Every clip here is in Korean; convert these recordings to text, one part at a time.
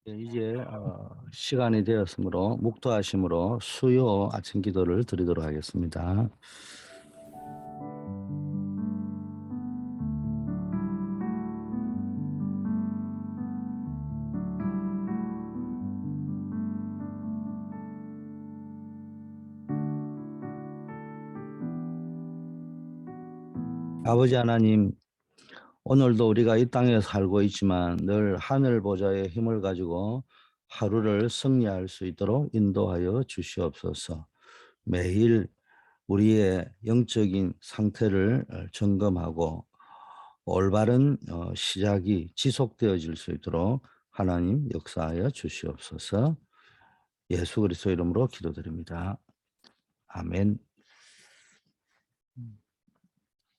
이제 시간이 되었으므로 묵도하심으로 수요 아침 기도를 드리도록 하겠습니다. 아버지 하나님, 오늘도 우리가 이 땅에 살고 있지만 늘 하늘 보좌의 힘을 가지고 하루를 승리할 수 있도록 인도하여 주시옵소서. 매일 우리의 영적인 상태를 점검하고 올바른 시작이 지속되어질 수 있도록 하나님 역사하여 주시옵소서. 예수 그리스도 이름으로 기도드립니다. 아멘.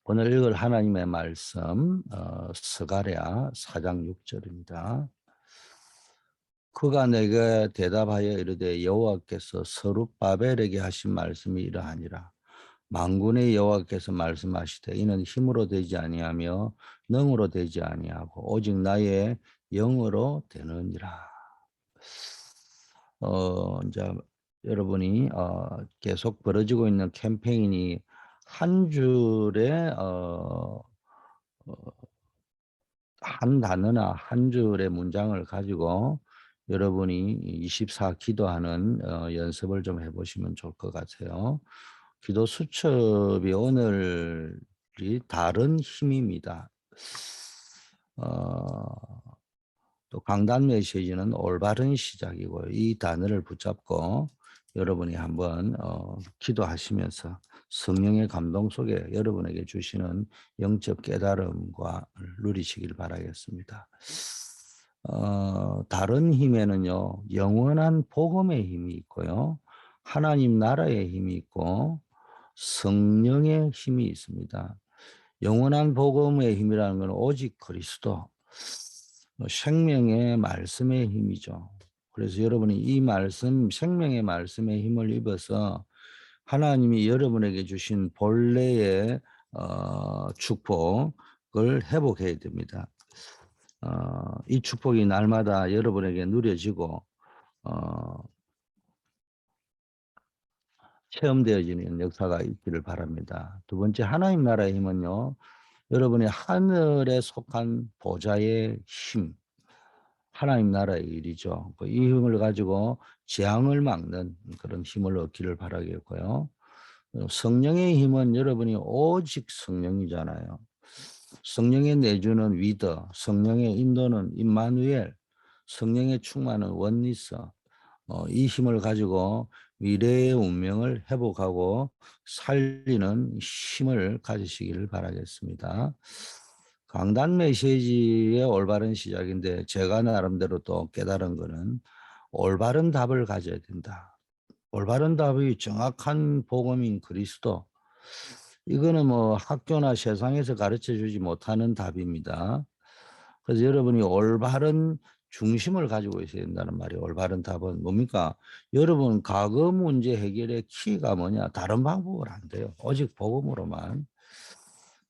오늘 읽을 하나님의 말씀 스가랴 4장 6절입니다. 그가 내게 대답하여 이르되 여호와께서 서룹바벨에게 하신 말씀이 이러하니라. 만군의 여호와께서 말씀하시되 이는 힘으로 되지 아니하며 능으로 되지 아니하고 오직 나의 영으로 되느니라. 이제 여러분이 계속 벌어지고 있는 캠페인이 한 줄에 한 단어나 한 줄의 문장을 가지고 여러분이 24 기도하는 연습을 좀 해보시면 좋을 것 같아요. 기도 수첩이 오늘이 다른 힘입니다. 또 강단 메시지는 올바른 시작이고 이 단어를 붙잡고 여러분이 한번 기도하시면서 성령의 감동 속에 여러분에게 주시는 영적 깨달음과 누리시길 바라겠습니다. 다른 힘에는요, 영원한 복음의 힘이 있고요, 하나님 나라의 힘이 있고 성령의 힘이 있습니다. 영원한 복음의 힘이라는 건 오직 그리스도, 생명의 말씀의 힘이죠. 그래서 여러분이 이 말씀, 생명의 말씀의 힘을 입어서 하나님이 여러분에게 주신 본래의 축복을 회복해야 됩니다. 이 축복이 날마다 여러분에게 누려지고 체험되어지는 역사가 있기를 바랍니다. 두 번째, 하나님 나라의 힘은요, 여러분이 하늘에 속한 보좌의 힘, 하나님 나라의 일이죠. 이 힘을 가지고 재앙을 막는 그런 힘을 얻기를 바라겠고요. 성령의 힘은 여러분이 오직 성령이잖아요. 성령의 내주는 위더, 성령의 인도는 임마누엘, 성령의 충만은 원리서. 이 힘을 가지고 미래의 운명을 회복하고 살리는 힘을 가지시기를 바라겠습니다. 강단 메시지의 올바른 시작인데 제가 나름대로 또 깨달은 거는 올바른 답을 가져야 된다. 올바른 답이 정확한 복음인 그리스도. 이거는 뭐 학교나 세상에서 가르쳐 주지 못하는 답입니다. 그래서 여러분이 올바른 중심을 가지고 있어야 된다는 말이에요. 올바른 답은 뭡니까? 여러분 과거 문제 해결의 키가 뭐냐? 다른 방법은 안 돼요. 오직 복음으로만.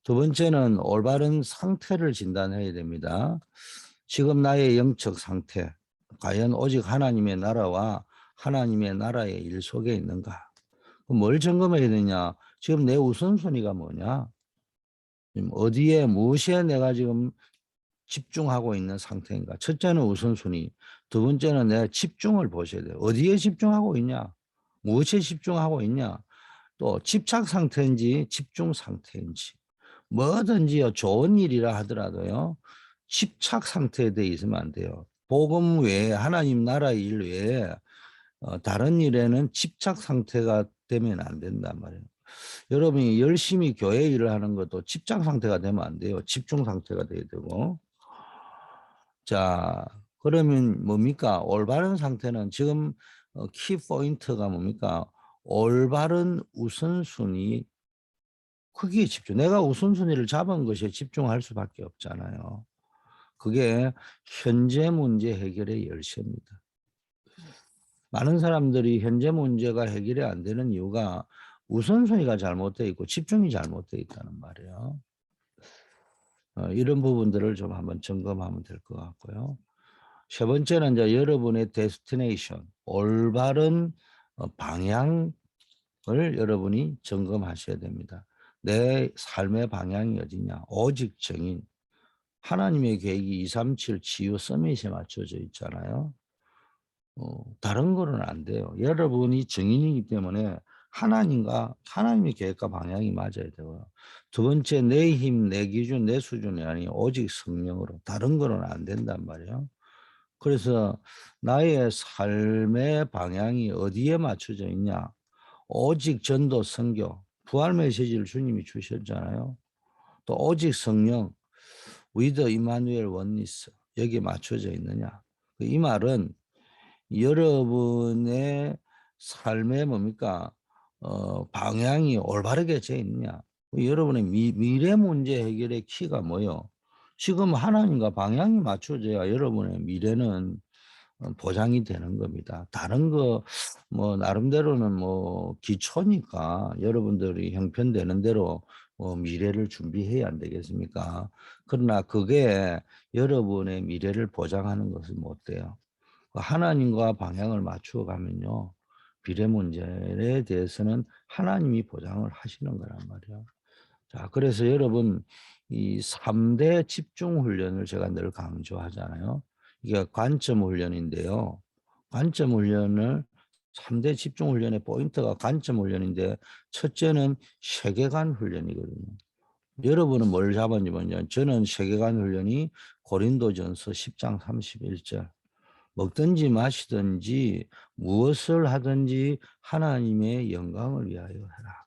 두 번째는 올바른 상태를 진단해야 됩니다. 지금 나의 영적 상태, 과연 오직 하나님의 나라와 하나님의 나라의 일 속에 있는가? 뭘 점검해야 되냐? 지금 내 우선순위가 뭐냐? 지금 어디에, 무엇에 내가 지금 집중하고 있는 상태인가? 첫째는 우선순위, 두 번째는 내 집중을 보셔야 돼요. 어디에 집중하고 있냐? 무엇에 집중하고 있냐? 또 집착 상태인지 집중 상태인지. 뭐든지요, 좋은 일이라 하더라도요, 집착 상태에 돼 있으면 안 돼요. 복음 외에, 하나님 나라 일 외에 다른 일에는 집착 상태가 되면 안 된단 말이에요. 여러분이 열심히 교회 일을 하는 것도 집착 상태가 되면 안 돼요. 집중 상태가 돼야 되고. 자, 그러면 뭡니까? 올바른 상태는 지금 키 포인트가 뭡니까? 올바른 우선순위, 거기에 집중. 내가 우선순위를 잡은 것에 집중할 수밖에 없잖아요. 그게 현재 문제 해결의 열쇠입니다. 많은 사람들이 현재 문제가 해결이 안 되는 이유가 우선순위가 잘못되어 있고 집중이 잘못되어 있다는 말이에요. 이런 부분들을 좀 한번 점검하면 될 것 같고요. 세 번째는 이제 여러분의 데스티네이션, 올바른 방향을 여러분이 점검하셔야 됩니다. 내 삶의 방향이 어디냐? 오직 정인. 하나님의 계획이 237 치유 서밋에 맞춰져 있잖아요. 다른 거는 안 돼요. 여러분이 증인이기 때문에 하나님의 계획과 방향이 맞아야 돼요. 두 번째, 내 힘, 내 기준, 내 수준이 아니 오직 성령으로. 다른 거는 안 된단 말이에요. 그래서 나의 삶의 방향이 어디에 맞춰져 있냐? 오직 전도, 선교, 부활 메시지를 주님이 주셨잖아요. 또 오직 성령, with Emmanuel oneness 여기에 맞춰져 있느냐? 이 말은 여러분의 삶의 뭡니까? 방향이 올바르게 져 있느냐? 여러분의 미래 문제 해결의 키가 뭐요? 지금 하나님과 방향이 맞춰져야 여러분의 미래는 보장이 되는 겁니다. 다른 거 뭐 나름대로는 뭐 기초니까 여러분들이 형편되는 대로 미래를 준비해야 안 되겠습니까? 그러나 그게 여러분의 미래를 보장하는 것은 못 돼요. 하나님과 방향을 맞추어 가면요. 미래 문제에 대해서는 하나님이 보장을 하시는 거란 말이에요. 자, 그래서 여러분 이 3대 집중 훈련을 제가 늘 강조하잖아요. 이게 관점 훈련인데요. 관점 훈련을 3대 집중 훈련의 포인트가 관점 훈련인데 첫째는 세계관 훈련이거든요. 여러분은 뭘 잡았냐면요. 저는 세계관 훈련이 고린도전서 10장 31절 먹든지 마시든지 무엇을 하든지 하나님의 영광을 위하여 해라.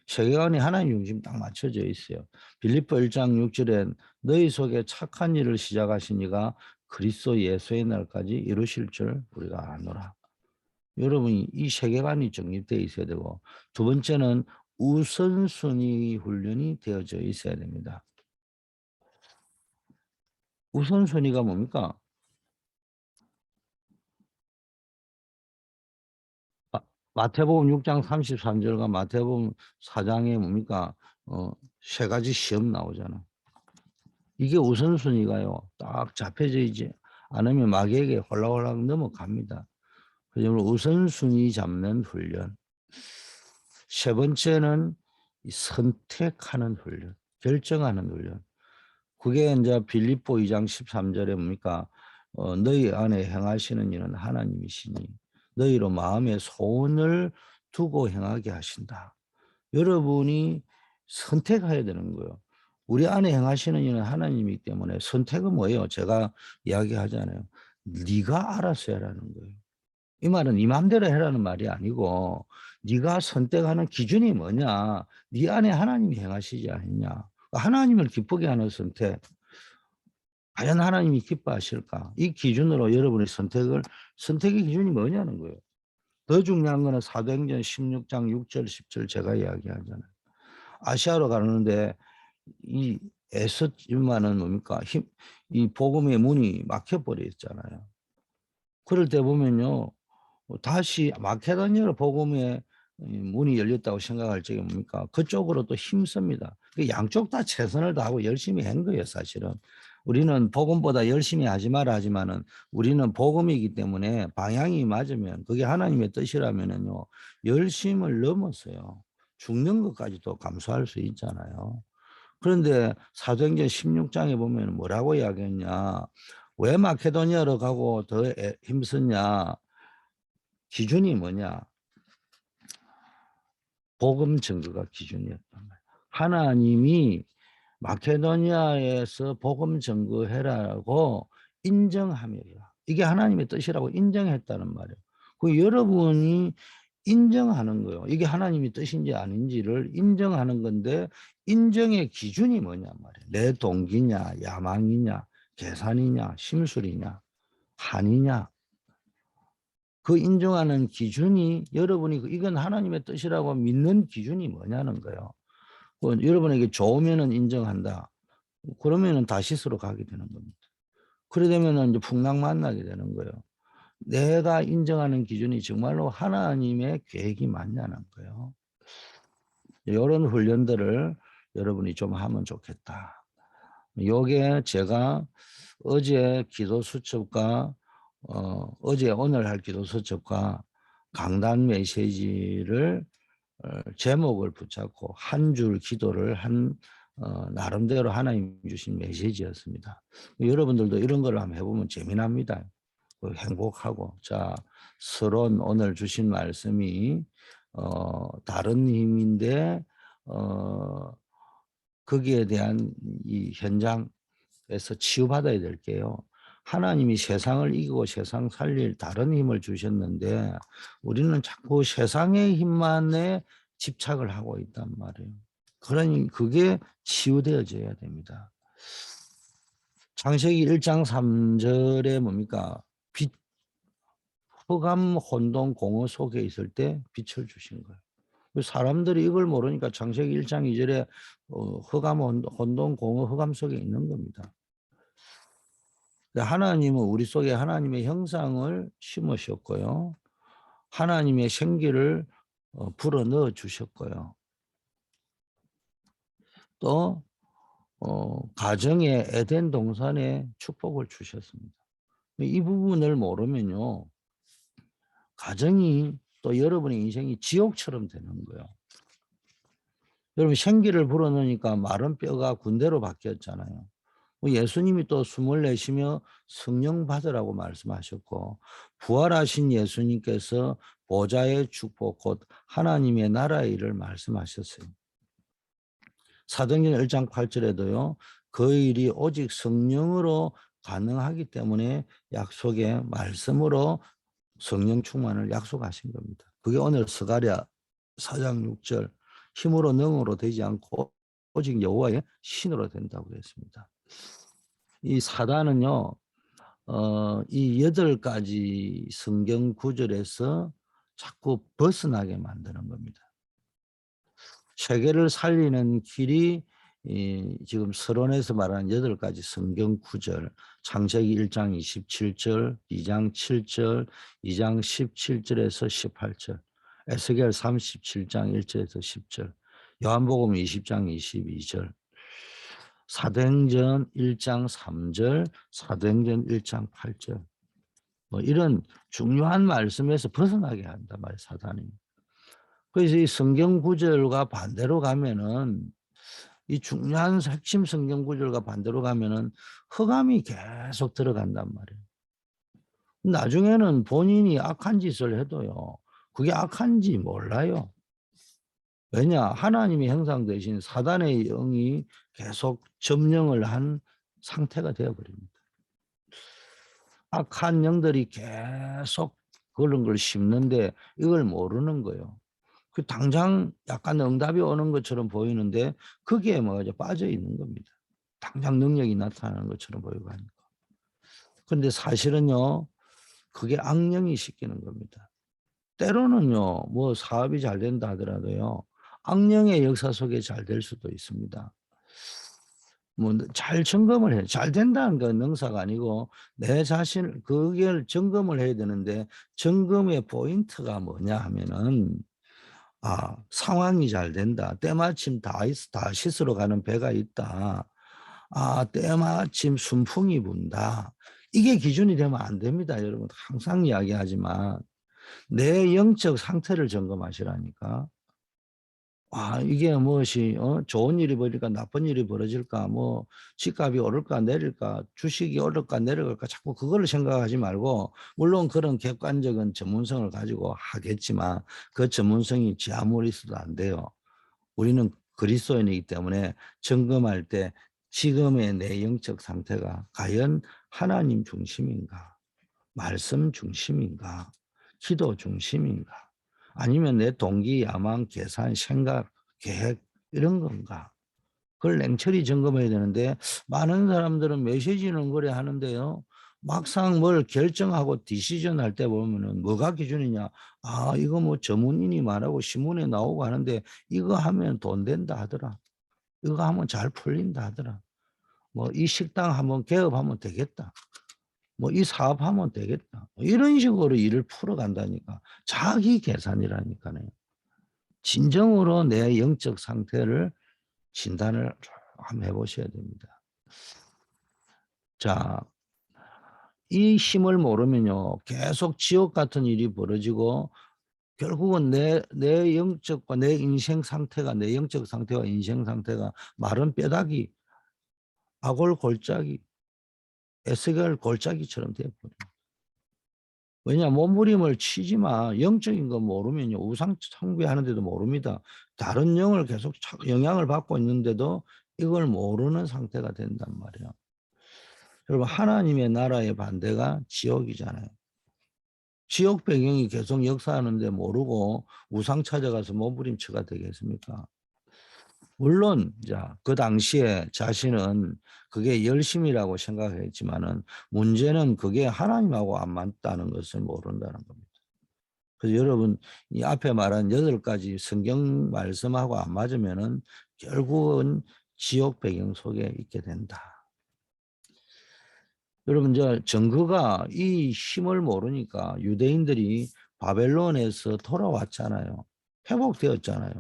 세계관이 하나님 중심 딱 맞춰져 있어요. 빌립보 1장 6절엔 너희 속에 착한 일을 시작하신 이가 그리스도 예수의 날까지 이루실 줄 우리가 아노라. 여러분이 이 세계관이 정립되어 있어야 되고 두 번째는 우선순위 훈련이 되어져 있어야 됩니다. 우선순위가 뭡니까? 마태복음 6장 33절과 마태복음 4장에 뭡니까? 세 가지 시험 나오잖아. 이게 우선순위가요. 딱 잡혀져 있지 않으면 마귀에게 홀락홀락 넘어갑니다. 그래서 우선순위 잡는 훈련. 세 번째는 선택하는 훈련, 결정하는 훈련. 그게 이제 빌립보 2장 13절에 뭡니까? 너희 안에 행하시는 일은 하나님이시니 너희로 마음의 소원을 두고 행하게 하신다. 여러분이 선택해야 되는 거예요. 우리 안에 행하시는 일은 하나님이기 때문에 선택은 뭐예요? 제가 이야기하잖아요. 네가 알아서 해라는 거예요. 이 말은 네 마음대로 해라는 말이 아니고 네가 선택하는 기준이 뭐냐. 네 안에 하나님이 행하시지 않느냐. 하나님을 기쁘게 하는 선택. 과연 하나님이 기뻐하실까? 이 기준으로 여러분의 선택의 기준이 뭐냐는 거예요. 더 중요한 거는 사도행전 16장 6절 10절 제가 이야기하잖아요. 아시아로 가는데 이 에스만은 뭡니까? 이 복음의 문이 막혀버려 있잖아요. 그럴 때 보면요. 다시 마케도니아로 복음의 문이 열렸다고 생각할 적에 뭡니까? 그쪽으로 또 힘씁니다. 양쪽 다 최선을 다하고 열심히 한 거예요, 사실은. 우리는 복음보다 열심히 하지 마라 하지만은 우리는 복음이기 때문에 방향이 맞으면 그게 하나님의 뜻이라면은요, 열심을 넘었어요. 죽는 것까지도 감수할 수 있잖아요. 그런데 사도행전 16장에 보면 뭐라고 이야기했냐? 왜 마케도니아로 가고 더 힘쓰냐? 기준이 뭐냐? 복음 증거가 기준이었단 말이에요. 하나님이 마케도니아에서 복음 증거해라고 인정함이라. 이게 하나님의 뜻이라고 인정했다는 말이에요. 그 여러분이 인정하는 거예요. 이게 하나님의 뜻인지 아닌지를 인정하는 건데 인정의 기준이 뭐냐 말이에요. 내 동기냐, 야망이냐, 계산이냐, 심술이냐, 한이냐. 그 인정하는 기준이 여러분이 이건 하나님의 뜻이라고 믿는 기준이 뭐냐는 거예요. 여러분에게 좋으면은 인정한다. 그러면은 다시스로 가게 되는 겁니다. 그래 되면은 이제 풍랑 만나게 되는 거예요. 내가 인정하는 기준이 정말로 하나님의 계획이 맞냐는 거예요. 이런 훈련들을 여러분이 좀 하면 좋겠다. 요게 제가 어제 기도 수첩과 어제 오늘 할 기도 수첩과 강단 메시지를 제목을 붙잡고 한 줄 기도를 한 나름대로 하나님 주신 메시지였습니다. 여러분들도 이런 걸 한번 해보면 재미납니다. 행복하고. 자, 서론 오늘 주신 말씀이 다른 힘인데 거기에 대한 이 현장에서 치유받아야 될 게요. 하나님이 세상을 이기고 세상 살릴 다른 힘을 주셨는데 우리는 자꾸 세상의 힘만에 집착을 하고 있단 말이에요. 그러니 그게 치유되어져야 됩니다. 창세기 1장 3절에 뭡니까? 빛, 흑암, 혼돈, 공허 속에 있을 때 빛을 주신 거예요. 사람들이 이걸 모르니까 창세기 1장 2절에 흑암, 혼돈, 공허, 흑암 속에 있는 겁니다. 하나님은 우리 속에 하나님의 형상을 심으셨고요. 하나님의 생기를 불어넣어 주셨고요. 또 가정의 에덴 동산에 축복을 주셨습니다. 이 부분을 모르면요. 가정이 또 여러분의 인생이 지옥처럼 되는 거예요. 여러분 생기를 불어넣으니까 마른 뼈가 군대로 바뀌었잖아요. 예수님이 또 숨을 내쉬며 성령 받으라고 말씀하셨고 부활하신 예수님께서 보좌의 축복 곧 하나님의 나라의 일을 말씀하셨어요. 사도행전 1장 8절에도요. 그 일이 오직 성령으로 가능하기 때문에 약속의 말씀으로 성령 충만을 약속하신 겁니다. 그게 오늘 스가랴 4장 6절 힘으로 능으로 되지 않고 오직 여호와의 신으로 된다고 했습니다. 이 사단은요. 이 8가지 성경 구절에서 자꾸 벗어나게 만드는 겁니다. 세계를 살리는 길이 지금 서론에서 말하는 8가지 성경 구절, 창세기 1장 27절, 2장 7절, 2장 17절에서 18절, 에스겔 37장 1절에서 10절, 요한복음 20장 22절, 사도행전 1장 3절, 사도행전 1장 8절. 뭐 이런 중요한 말씀에서 벗어나게 한단 말이에요, 사단이. 그래서 이 성경 구절과 반대로 가면은 이 중요한 핵심 성경 구절과 반대로 가면은 흑암이 계속 들어간단 말이에요. 나중에는 본인이 악한 짓을 해도요. 그게 악한지 몰라요. 왜냐? 하나님의 형상 대신 사단의 영이 계속 점령을 한 상태가 되어버립니다. 악한 영들이 계속 그런 걸 심는데 이걸 모르는 거예요. 그 당장 약간 응답이 오는 것처럼 보이는데 거기에 뭐죠? 빠져 있는 겁니다. 당장 능력이 나타나는 것처럼 보이고 하니까. 그런데 사실은요, 그게 악령이 시키는 겁니다. 때로는요, 뭐 사업이 잘 된다 하더라도요, 악령의 역사 속에 잘 될 수도 있습니다. 뭐 잘 점검을 해. 잘 된다는 건 능사가 아니고 내 자신 그걸 점검을 해야 되는데 점검의 포인트가 뭐냐 하면은 상황이 잘 된다. 때마침 다시스로 가는 배가 있다. 때마침 순풍이 분다. 이게 기준이 되면 안 됩니다. 여러분 항상 이야기하지만 내 영적 상태를 점검하시라니까. 이게 무엇이 좋은 일이 벌일까 나쁜 일이 벌어질까 뭐 집값이 오를까 내릴까 주식이 오를까 내려갈까 자꾸 그걸 생각하지 말고 물론 그런 객관적인 전문성을 가지고 하겠지만 그 전문성이 지 아무리 있어도 안 돼요. 우리는 그리스도인이기 때문에 점검할 때 지금의 내 영적 상태가 과연 하나님 중심인가 말씀 중심인가 기도 중심인가 아니면 내 동기, 야망, 계산, 생각, 계획 이런 건가? 그걸 냉철히 점검해야 되는데 많은 사람들은 메시지는 그래 하는데요. 막상 뭘 결정하고 디시전 할 때 보면은 뭐가 기준이냐? 이거 뭐 전문인이 말하고 신문에 나오고 하는데 이거 하면 돈 된다 하더라. 이거 하면 잘 풀린다 하더라. 뭐 이 식당 한번 개업하면 되겠다. 뭐 이 사업하면 되겠다. 뭐 이런 식으로 일을 풀어간다니까. 자기 계산이라니까요. 진정으로 내 영적 상태를 진단을 한번 해보셔야 됩니다. 자, 이 힘을 모르면요, 계속 지옥 같은 일이 벌어지고 결국은 내 영적과 내 인생 상태가, 내 영적 상태와 인생 상태가 마른 뼈다귀, 아골 골짜기, 에스겔 골짜기처럼 되어버려요. 왜냐, 몸부림을 치지만 영적인 거 모르면요, 우상 숭배하는데도 모릅니다. 다른 영을 계속 영향을 받고 있는데도 이걸 모르는 상태가 된단 말이에요. 여러분, 하나님의 나라의 반대가 지옥이잖아요. 지역 배경이 계속 역사하는데 모르고 우상 찾아가서 몸부림치가 되겠습니까? 물론 자, 그 당시에 자신은 그게 열심이라고 생각했지만은 문제는 그게 하나님하고 안 맞다는 것을 모른다는 겁니다. 그래서 여러분 이 앞에 말한 8가지 성경 말씀하고 안 맞으면은 결국은 지옥 배경 속에 있게 된다. 여러분 저 정거가 이 힘을 모르니까 유대인들이 바벨론에서 돌아왔잖아요. 회복되었잖아요.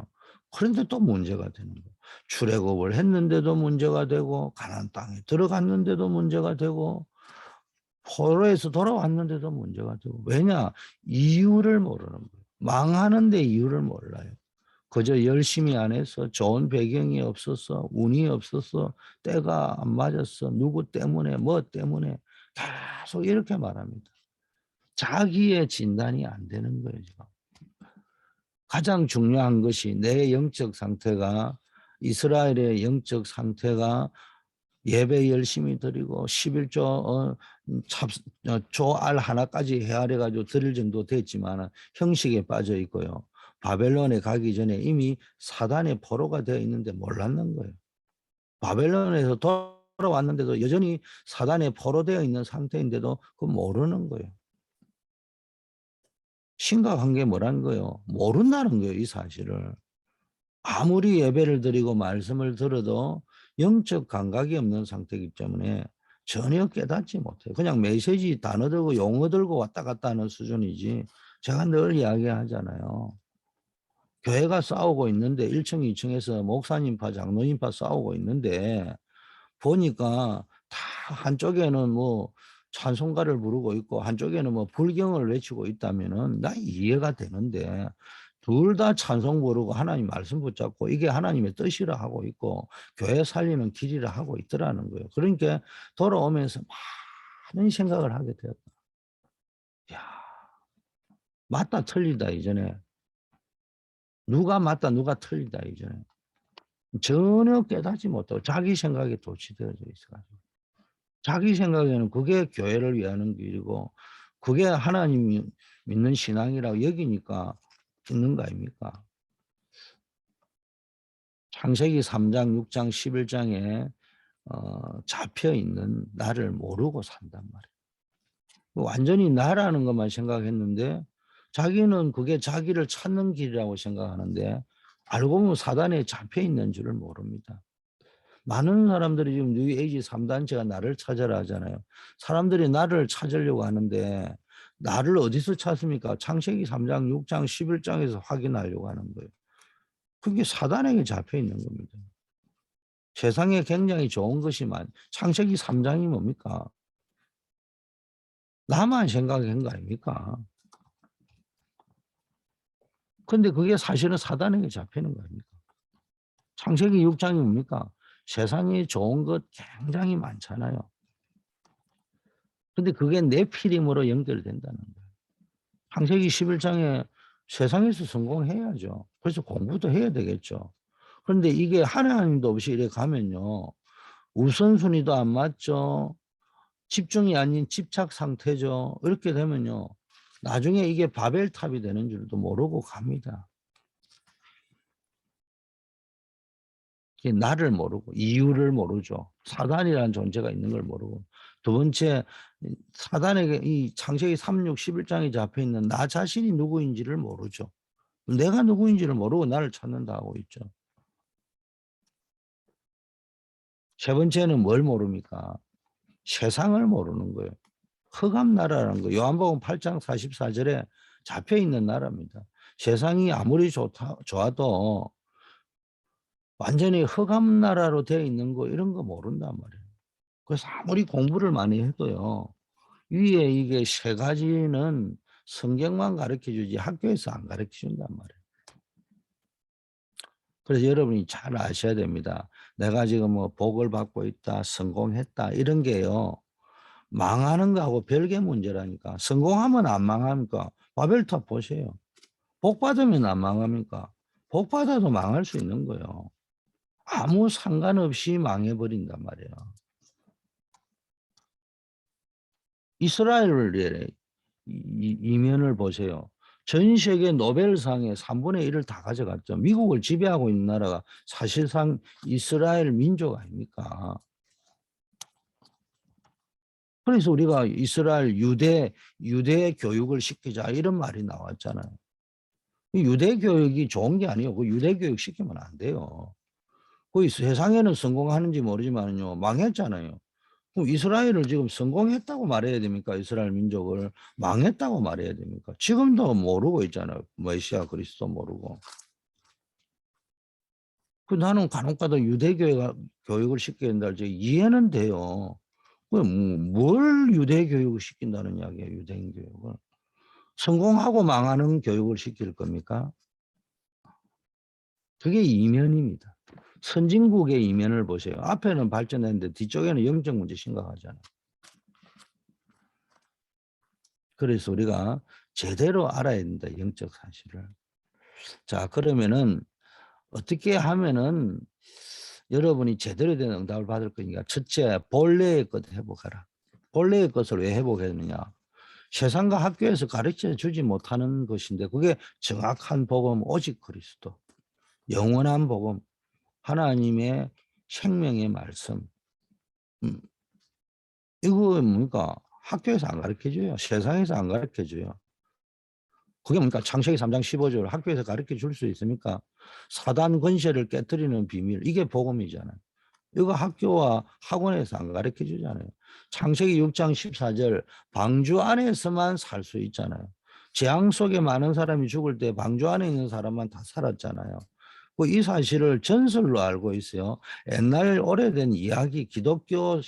그런데 또 문제가 되는 거예요. 출애굽을 했는데도 문제가 되고 가나안 땅에 들어갔는데도 문제가 되고 포로에서 돌아왔는데도 문제가 되고 왜냐? 이유를 모르는 거예요. 망하는데 이유를 몰라요. 그저 열심히 안 해서 좋은 배경이 없어서 운이 없어서 때가 안 맞았어 누구 때문에 뭐 때문에 계속 이렇게 말합니다. 자기의 진단이 안 되는 거예요. 지금. 가장 중요한 것이 내 영적 상태가 이스라엘의 영적 상태가 예배 열심히 드리고 11조 조알 하나까지 헤아려 가지고 드릴 정도 됐지만 형식에 빠져 있고요. 바벨론에 가기 전에 이미 사단의 포로가 되어 있는데 몰랐는 거예요. 바벨론에서 돌아왔는데도 여전히 사단의 포로되어 있는 상태인데도 그거 모르는 거예요. 심각한 게 뭐라는 거예요? 모른다는 거예요, 이 사실을. 아무리 예배를 드리고 말씀을 들어도 영적 감각이 없는 상태이기 때문에 전혀 깨닫지 못해요. 그냥 메시지 단어 들고 용어 들고 왔다 갔다 하는 수준이지. 제가 늘 이야기하잖아요. 교회가 싸우고 있는데 1층, 2층에서 목사님파, 장로님파 싸우고 있는데 보니까 다 한쪽에는 뭐 찬송가를 부르고 있고 한쪽에는 뭐 불경을 외치고 있다면은 나 이해가 되는데 둘 다 찬송 부르고 하나님 말씀 붙잡고 이게 하나님의 뜻이라 하고 있고 교회 살리는 길이라 하고 있더라는 거예요. 그러니까 돌아오면서 많은 생각을 하게 되었다. 야, 맞다 틀리다 이전에 누가 맞다 누가 틀리다 이전에 전혀 깨닫지 못하고 자기 생각에 도취되어져 있어가지고 자기 생각에는 그게 교회를 위하는 길이고 그게 하나님이 믿는 신앙이라고 여기니까 있는 거 아닙니까? 창세기 3장, 6장, 11장에 잡혀 있는 나를 모르고 산단 말이에요. 완전히 나라는 것만 생각했는데 자기는 그게 자기를 찾는 길이라고 생각하는데 알고 보면 사단에 잡혀 있는 줄을 모릅니다. 많은 사람들이 지금 뉴에이지 3단체가 나를 찾아라 하잖아요. 사람들이 나를 찾으려고 하는데 나를 어디서 찾습니까? 창세기 3장, 6장, 11장에서 확인하려고 하는 거예요. 그게 사단에게 잡혀 있는 겁니다. 세상에 굉장히 좋은 것이만 창세기 3장이 뭡니까? 나만 생각한 거 아닙니까? 근데 그게 사실은 사단에게 잡히는 거 아닙니까? 창세기 6장이 뭡니까? 세상에 좋은 것 굉장히 많잖아요. 근데 그게 내 필임으로 연결된다는 거예요. 창세기 11장에 세상에서 성공해야죠. 그래서 공부도 해야 되겠죠. 그런데 이게 하나님도 없이 이래 가면요. 우선순위도 안 맞죠. 집중이 아닌 집착 상태죠. 이렇게 되면요. 나중에 이게 바벨탑이 되는 줄도 모르고 갑니다. 나를 모르고 이유를 모르죠. 사단이라는 존재가 있는 걸 모르고. 두 번째 사단에게 이 창세기 3, 6, 11장에 잡혀있는 나 자신이 누구인지를 모르죠. 내가 누구인지를 모르고 나를 찾는다 하고 있죠. 세 번째는 뭘 모릅니까? 세상을 모르는 거예요. 흑암 나라라는 거. 요한복음 8장 44절에 잡혀있는 나라입니다. 세상이 아무리 좋아도 완전히 흑암 나라로 되어 있는 거 이런 거 모른단 말이에요. 그래서 아무리 공부를 많이 해도요. 위에 이게 세 가지는 성경만 가르쳐 주지 학교에서 안 가르쳐 준단 말이에요. 그래서 여러분이 잘 아셔야 됩니다. 내가 지금 뭐 복을 받고 있다, 성공했다 이런 게요. 망하는 거하고 별개 문제라니까. 성공하면 안 망합니까? 바벨탑 보세요. 복 받으면 안 망합니까? 복 받아도 망할 수 있는 거예요. 아무 상관없이 망해버린단 말이에요. 이스라엘의 이면을 보세요. 전 세계 노벨상의 3분의 1을 다 가져갔죠. 미국을 지배하고 있는 나라가 사실상 이스라엘 민족 아닙니까? 그래서 우리가 이스라엘 유대 교육을 시키자 이런 말이 나왔잖아요. 유대 교육이 좋은 게 아니에요. 그 유대 교육 시키면 안 돼요. 거기 세상에는 성공하는지 모르지만요 망했잖아요. 그럼 이스라엘을 지금 성공했다고 말해야 됩니까? 이스라엘 민족을 망했다고 말해야 됩니까? 지금도 모르고 있잖아요. 메시아 그리스도 모르고. 그 나는 간혹가다 유대 교육을 시켜야 된다. 이해는 돼요. 뭘 유대 교육을 시킨다는 이야기예요. 유대인 교육을. 성공하고 망하는 교육을 시킬 겁니까? 그게 이면입니다. 선진국의 이면을 보세요. 앞에는 발전했는데 뒤쪽에는 영적 문제 심각하잖아요. 그래서 우리가 제대로 알아야 된다. 영적 사실을. 자, 그러면은 어떻게 하면은 여러분이 제대로 된 응답을 받을 거니까 첫째, 본래의 것 회복하라. 본래의 것을 왜 회복했느냐? 세상과 학교에서 가르쳐 주지 못하는 것인데 그게 정확한 복음, 오직 그리스도. 영원한 복음, 하나님의 생명의 말씀. 음, 이거 뭡니까? 학교에서 안 가르쳐줘요. 세상에서 안 가르쳐줘요. 그게 뭡니까? 창세기 3장 15절 학교에서 가르쳐 줄 수 있습니까? 사단 권세를 깨뜨리는 비밀. 이게 복음이잖아요. 이거 학교와 학원에서 안 가르쳐 주잖아요. 창세기 6장 14절 방주 안에서만 살 수 있잖아요. 재앙 속에 많은 사람이 죽을 때 방주 안에 있는 사람만 다 살았잖아요. 이 사실을 전설로 알고 있어요. 옛날 오래된 이야기 기독교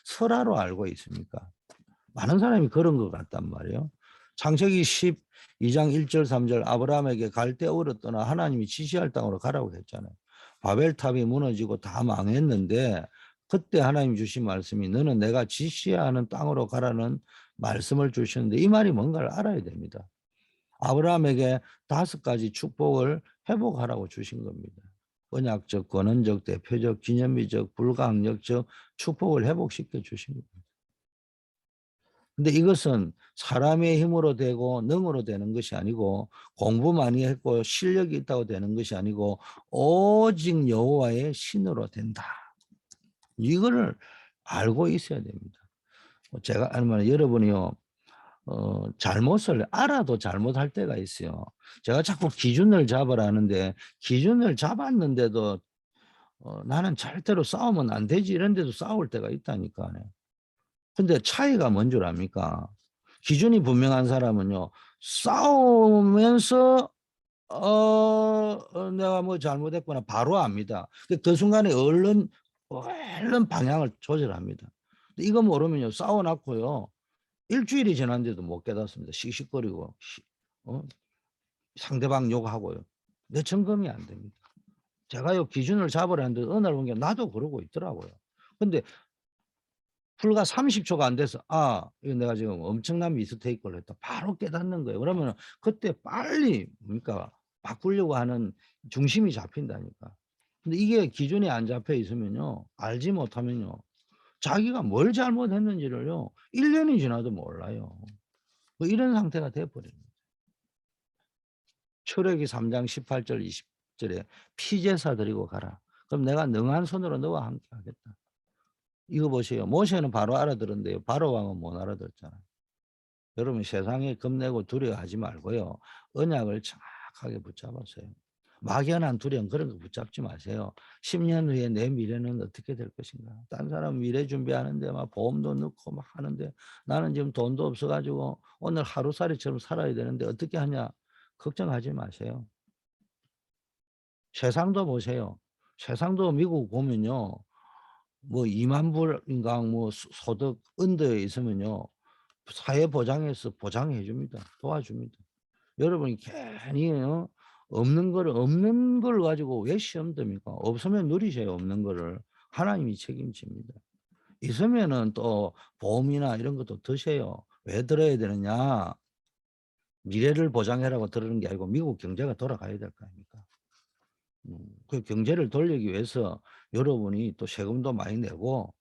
설화로 알고 있습니까? 많은 사람이 그런 것 같단 말이에요. 창세기 12장 1절 3절 아브라함에게 갈대우로 떠나 하나님이 지시할 땅으로 가라고 했잖아요. 바벨탑이 무너지고 다 망했는데 그때 하나님 주신 말씀이 너는 내가 지시하는 땅으로 가라는 말씀을 주셨는데 이 말이 뭔가를 알아야 됩니다. 아브라함에게 5가지 축복을 회복하라고 주신 겁니다. 언약적, 권원적, 대표적, 기념비적, 불가항력적 축복을 회복시켜 주신 겁니다. 근데 이것은 사람의 힘으로 되고 능으로 되는 것이 아니고 공부 많이 했고 실력이 있다고 되는 것이 아니고 오직 여호와의 신으로 된다. 이거를 알고 있어야 됩니다. 제가 아니면 여러분이요 잘못을 알아도 잘못할 때가 있어요. 제가 자꾸 기준을 잡으라 하는데 기준을 잡았는데도 나는 절대로 싸우면 안 되지 이런 데도 싸울 때가 있다니까요. 근데 차이가 뭔 줄 압니까? 기준이 분명한 사람은요, 싸우면서, 내가 뭐 잘못했구나, 바로 압니다. 그 순간에 얼른 방향을 조절합니다. 근데 이거 모르면요, 싸워놨고요, 일주일이 지났는데도 못 깨닫습니다. 씩씩거리고, 어? 상대방 욕하고요. 내 점검이 안 됩니다. 제가요, 기준을 잡으라는데 어느 날 보니까 나도 그러고 있더라고요. 근데 불과 30초가 안 돼서 이거 내가 지금 엄청난 미스테이크를 했다. 바로 깨닫는 거예요. 그러면 그때 빨리 뭡니까 바꾸려고 하는 중심이 잡힌다니까. 근데 이게 기준이 안 잡혀 있으면요. 알지 못하면요. 자기가 뭘 잘못했는지를요. 1년이 지나도 몰라요. 뭐 이런 상태가 돼버립니다. 출애기 3장 18절 20절에 피제사 드리고 가라. 그럼 내가 능한 손으로 너와 함께 하겠다. 이거 보세요. 모세는 바로 알아들었는데요. 바로 왕은 못 알아들었잖아요. 여러분 세상에 겁내고 두려워하지 말고요. 언약을 정확하게 붙잡았어요. 막연한 두려움 그런 거 붙잡지 마세요. 10년 후에 내 미래는 어떻게 될 것인가. 딴 사람 미래 준비하는데 막 보험도 넣고 막 하는데 나는 지금 돈도 없어가지고 오늘 하루살이처럼 살아야 되는데 어떻게 하냐. 걱정하지 마세요. 세상도 보세요. 세상도 미국 보면요. 뭐 2만 불인가 뭐 소득 언더에 있으면요. 사회보장에서 보장해 줍니다. 도와줍니다. 여러분이 괜히요. 없는 걸 가지고 왜 시험 듭니까? 없으면 누리셔요, 없는 거를. 하나님이 책임집니다. 있으면은 또 보험이나 이런 것도 드세요. 왜 들어야 되느냐? 미래를 보장해라고 들으는 게 아니고 미국 경제가 돌아가야 될 거 아닙니까? 그 경제를 돌리기 위해서 여러분이 또 세금도 많이 내고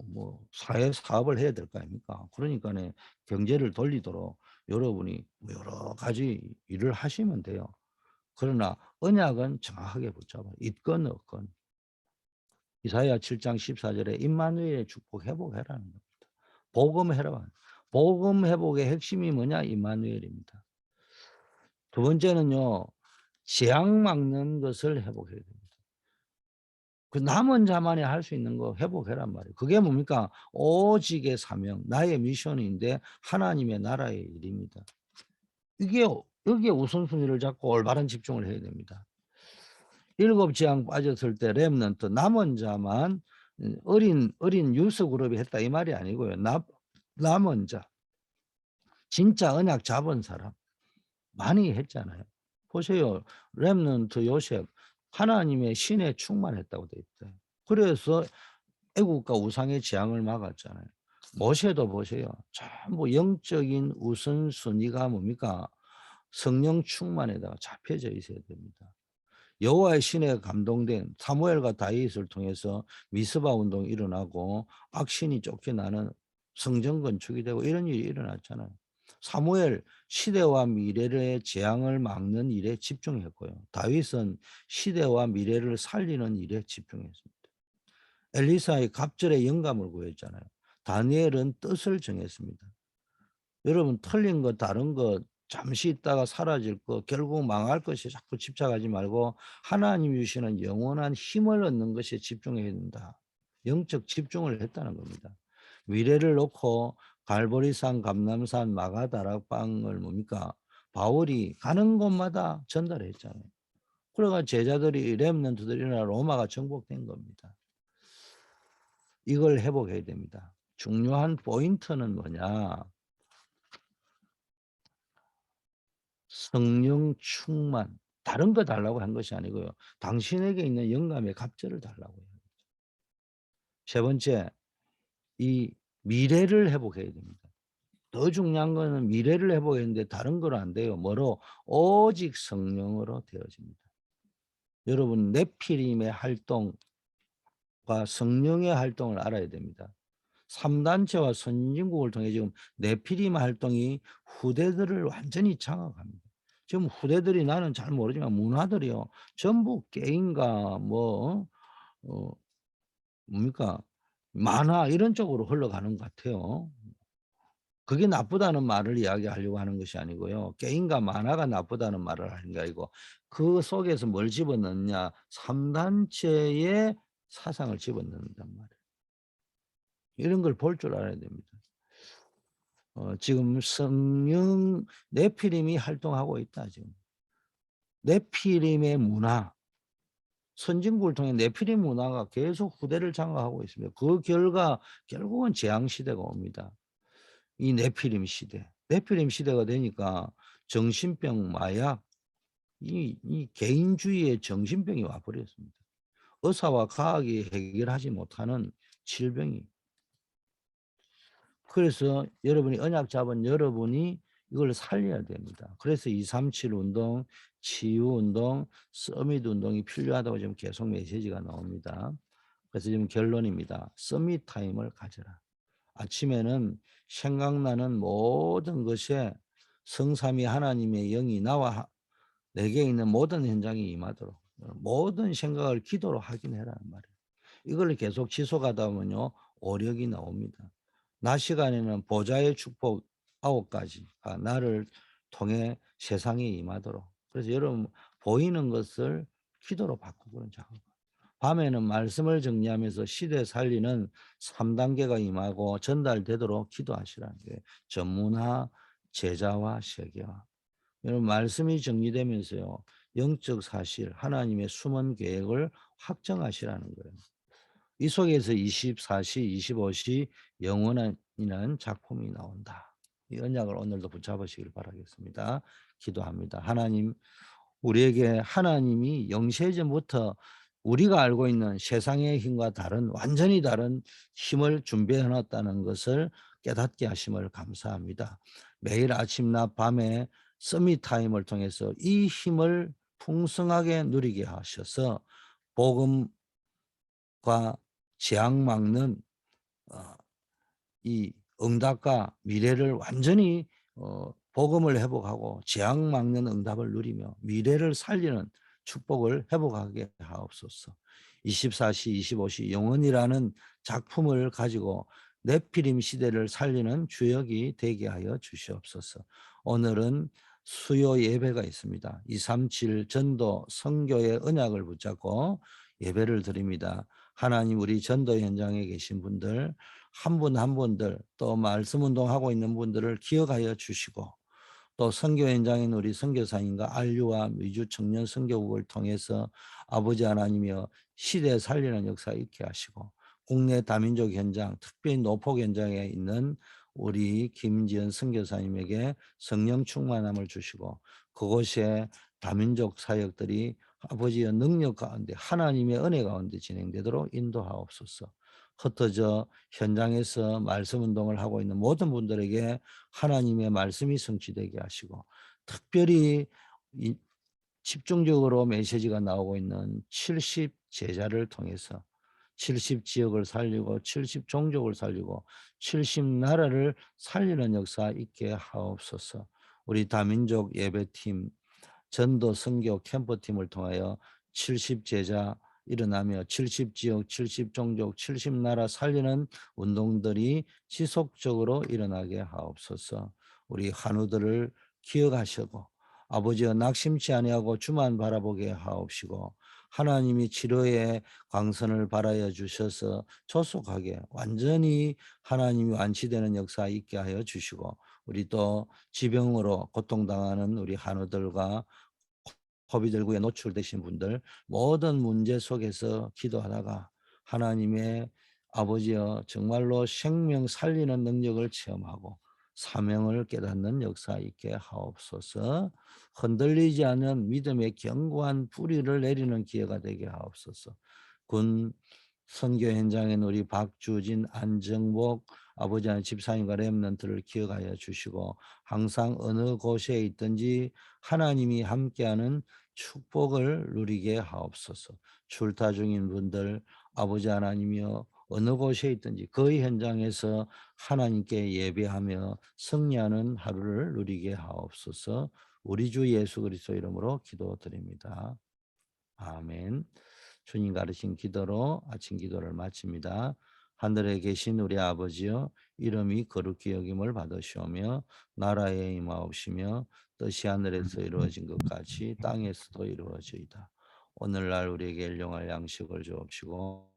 뭐 사회 사업을 해야 될 거 아닙니까? 그러니까는 경제를 돌리도록 여러분이 뭐 여러 가지 일을 하시면 돼요. 그러나 언약은 정확하게 붙잡아요. 있건 없건. 이사야 7장 14절에 임마누엘의 축복 회복해라는 겁니다. 복음 회복. 복음 회복의 핵심이 뭐냐? 임마누엘입니다. 두 번째는요. 재앙 막는 것을 회복해야 됩니다. 그 남은 자만이 할 수 있는 거 회복해란 말이에요. 그게 뭡니까? 오직의 사명, 나의 미션인데 하나님의 나라의 일입니다. 이게 여기에 우선순위를 잡고 올바른 집중을 해야 됩니다. 7 재앙 빠졌을 때 렘넌트 남은 자만 어린 유스 그룹이 했다 이 말이 아니고요. 남은 자 진짜 언약 잡은 사람 많이 했잖아요. 보세요. 렘넌트 요셉 하나님의 신에 충만했다고 돼 있대요. 그래서 애국과 우상의 재앙을 막았잖아요. 모세도 보세요. 전부 영적인 우선순위가 뭡니까? 성령 충만에다가 잡혀져 있어야 됩니다. 여호와의 신에 감동된 사무엘과 다윗을 통해서 미스바 운동이 일어나고 악신이 쫓겨나는 성전 건축이 되고 이런 일이 일어났잖아요. 사무엘 시대와 미래의 재앙을 막는 일에 집중했고요. 다윗은 시대와 미래를 살리는 일에 집중했습니다. 엘리사의 갑절의 영감을 구했잖아요. 다니엘은 뜻을 정했습니다. 여러분 틀린 거 다른 거 잠시 있다가 사라질 거 결국 망할 것에 자꾸 집착하지 말고 하나님이 주시는 영원한 힘을 얻는 것에 집중해야 된다. 영적 집중을 했다는 겁니다. 미래를 놓고 갈보리산, 감남산, 마가다락방을 뭡니까? 바울이 가는 곳마다 전달했잖아요. 그래가 제자들이 렘넌트들이나 로마가 정복된 겁니다. 이걸 회복해야 됩니다. 중요한 포인트는 뭐냐? 성령 충만. 다른 거 달라고 한 것이 아니고요. 당신에게 있는 영감의 갑절을 달라고 해요. 세 번째, 이 미래를 회복해야 됩니다. 더 중요한 거는 미래를 회복했는데 다른 건 안 돼요. 뭐로? 오직 성령으로 되어집니다. 여러분 네피림의 활동과 성령의 활동을 알아야 됩니다. 3단체와 선진국을 통해 지금 네피림 활동이 후대들을 완전히 장악합니다. 지금 후대들이 나는 잘 모르지만 문화들이요. 전부 게임과 뭐 뭡니까? 만화 이런 쪽으로 흘러가는 것 같아요. 그게 나쁘다는 말을 이야기하려고 하는 것이 아니고요. 게임과 만화가 나쁘다는 말을 하는 게 아니고 그 속에서 뭘 집어넣느냐. 3단체의 사상을 집어넣는단 말이에요. 이런 걸 볼 줄 알아야 됩니다. 지금 성령 네피림이 활동하고 있다 지금. 네피림의 문화, 선진국을 통해 네피림 문화가 계속 후대를 장악하고 있습니다. 그 결과 결국은 재앙 시대가 옵니다. 이 네피림 시대. 네피림 시대가 되니까 정신병, 마약, 이 개인주의의 정신병이 와버렸습니다. 의사와 과학이 해결하지 못하는 질병이. 그래서 여러분이 언약 잡은 여러분이 이걸 살려야 됩니다. 그래서 237 운동, 치유 운동, 서밋 운동이 필요하다고 지금 계속 메시지가 나옵니다. 그래서 지금 결론입니다. 서밋 타임을 가져라. 아침에는 생각나는 모든 것에 성삼위 하나님의 영이 나와 내게 있는 모든 현장이 임하도록 모든 생각을 기도로 확인해라는 말이에요. 이걸 계속 지속하다 보면요. 오력이 나옵니다. 낮 시간에는 보좌의 축복 9가지가 나를 통해 세상에 임하도록. 그래서 여러분 보이는 것을 기도로 바꾸는 작업. 밤에는 말씀을 정리하면서 시대 살리는 3단계가 임하고 전달되도록 기도하시라는 게 전문화, 제자화, 세계화. 여러분 말씀이 정리되면서요. 영적 사실, 하나님의 숨은 계획을 확정하시라는 거예요. 이 속에서 24시, 25시 영원이라는 작품이 나온다. 이 언약을 오늘도 붙잡으시길 바라겠습니다. 기도합니다. 하나님, 우리에게 하나님이 영세전부터 우리가 알고 있는 세상의 힘과 다른 완전히 다른 힘을 준비해 놨다는 것을 깨닫게 하심을 감사합니다. 매일 아침낮 밤에 서밋 타임을 통해서 이 힘을 풍성하게 누리게 하셔서 복음과 재앙 막는 어 이 응답과 미래를 완전히 복음을 회복하고 재앙 막는 응답을 누리며 미래를 살리는 축복을 회복하게 하옵소서. 24시 25시 영원이라는 작품을 가지고 네피림 시대를 살리는 주역이 되게 하여 주시옵소서. 오늘은 수요 예배가 있습니다. 237 전도 선교의 언약을 붙잡고 예배를 드립니다. 하나님, 우리 전도 현장에 계신 분들 한 분 한 분들, 또 말씀 운동하고 있는 분들을 기억하여 주시고, 또 선교 현장인 우리 선교사님과 안류와 미주 청년 선교국을 통해서 아버지 하나님이여 시대 살리는 역사 있게 하시고, 국내 다민족 현장, 특별히 노폭 현장에 있는 우리 김지연 선교사님에게 성령 충만함을 주시고, 그곳에 다민족 사역들이 아버지의 능력 가운데 하나님의 은혜 가운데 진행되도록 인도하옵소서. 흩어져 현장에서 말씀 운동을 하고 있는 모든 분들에게 하나님의 말씀이 성취되게 하시고, 특별히 이 집중적으로 메시지가 나오고 있는 70 제자를 통해서 70 지역을 살리고 70 종족을 살리고 70 나라를 살리는 역사 있게 하옵소서. 우리 다민족 예배팀 전도 선교 캠프팀을 통하여 70 제자 일어나며 70 지역, 70 종족, 70 나라 살리는 운동들이 지속적으로 일어나게 하옵소서. 우리 한우들을 기억하시고 아버지여 낙심치 아니하고 주만 바라보게 하옵시고, 하나님이 치료의 광선을 발하여 주셔서 조속하게 완전히 하나님이 완치되는 역사 있게 하여 주시고, 우리 또 지병으로 고통당하는 우리 한우들과 코비드19에 노출되신 분들 모든 문제 속에서 기도하다가 하나님의 아버지여 정말로 생명 살리는 능력을 체험하고 사명을 깨닫는 역사 있게 하옵소서. 흔들리지 않은 믿음의 견고한 뿌리를 내리는 기회가 되게 하옵소서. 군 선교 현장인 우리 박주진, 안정복 아버지 하나님 집사님과 렘넌트를 기억하여 주시고, 항상 어느 곳에 있든지 하나님이 함께하는 축복을 누리게 하옵소서. 출타 중인 분들 아버지 하나님이여 어느 곳에 있든지 그 현장에서 하나님께 예배하며 승리하는 하루를 누리게 하옵소서. 우리 주 예수 그리스도 이름으로 기도드립니다. 아멘. 주님 가르친 기도로 아침 기도를 마칩니다. 하늘에 계신 우리 아버지여, 이름이 거룩히 여김을 받으시오며 나라에 임하옵시며 뜻이 하늘에서 이루어진 것 같이 땅에서도 이루어지이다. 오늘날 우리에게 일용할 양식을 주옵시고,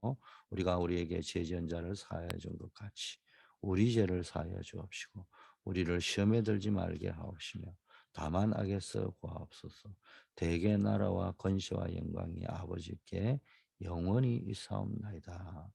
우리가 우리에게 죄 지은 자를 사하여 준 것 같이 우리 죄를 사하여 주옵시고, 우리를 시험에 들지 말게 하옵시며 다만 악에서 구하옵소서. 대개 나라와 권세와 영광이 아버지께 영원히 있사옵나이다.